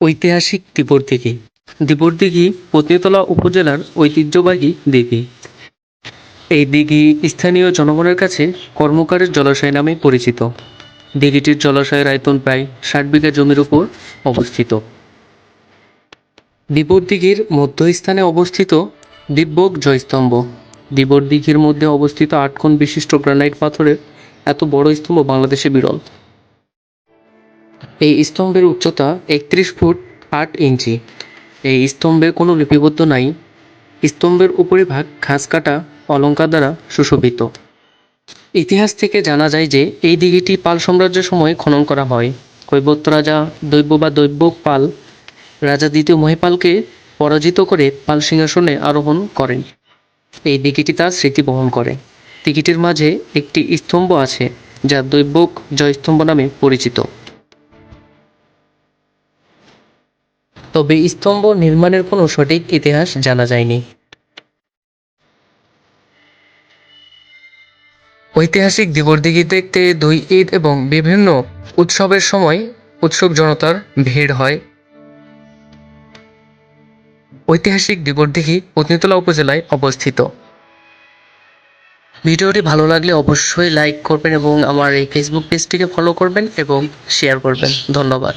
ঐতিহাসিক দিঘি। দিঘি পত্নীতলা উপজেলার ঐতিহ্যবাহী দিঘি। এই দিঘি স্থানীয় জনগণের কাছে কর্মকারের জলাশয় নামে পরিচিত। দিঘিটির জলাশয়ের আয়তন প্রায় 60 বিঘা জমির উপর অবস্থিত। দিঘির মধ্যস্থানে অবস্থিত দিব্যক জয়স্তম্ভ। দিঘির মধ্যে অবস্থিত 8 কোণ বিশিষ্ট গ্রানাইট পাথরের এত বড় স্তম্ভ বাংলাদেশে বিরল। এই স্তম্ভের উচ্চতা 31 ফুট 8 ইঞ্চি। এই স্তম্ভে কোনো লিপিবদ্ধ নাই। স্তম্ভের উপরিভাগ ঘাস কাটা অলঙ্কার দ্বারা সুশোভিত। ইতিহাস থেকে জানা যায় যে এই দিঘিটি পাল সাম্রাজ্যের সময় খনন করা হয়। কৈবর্ত রাজা দৈব্যক পাল রাজা দ্বিতীয় মহিপালকে পরাজিত করে পাল সিংহাসনে আরোহণ করেন। এই দিঘিটি তার স্মৃতি বহন করে। দিঘিটির মাঝে একটি স্তম্ভ আছে যা দৈব্যক জয়স্তম্ভ নামে পরিচিত। তবে স্তম্ভ নির্মাণের কোনো সঠিক ইতিহাস জানা যায়নি। ঐতিহাসিক দিঘি দেখতে দুই ঈদ এবং বিভিন্ন উৎসবের সময় উৎসুক জনতার ভিড় হয়। ঐতিহাসিক দিঘি পত্নীতলা উপজেলায় অবস্থিত। ভিডিওটি ভালো লাগলে অবশ্যই লাইক করবেন এবং আমার এই ফেসবুক পেজটিকে ফলো করবেন এবং শেয়ার করবেন। ধন্যবাদ।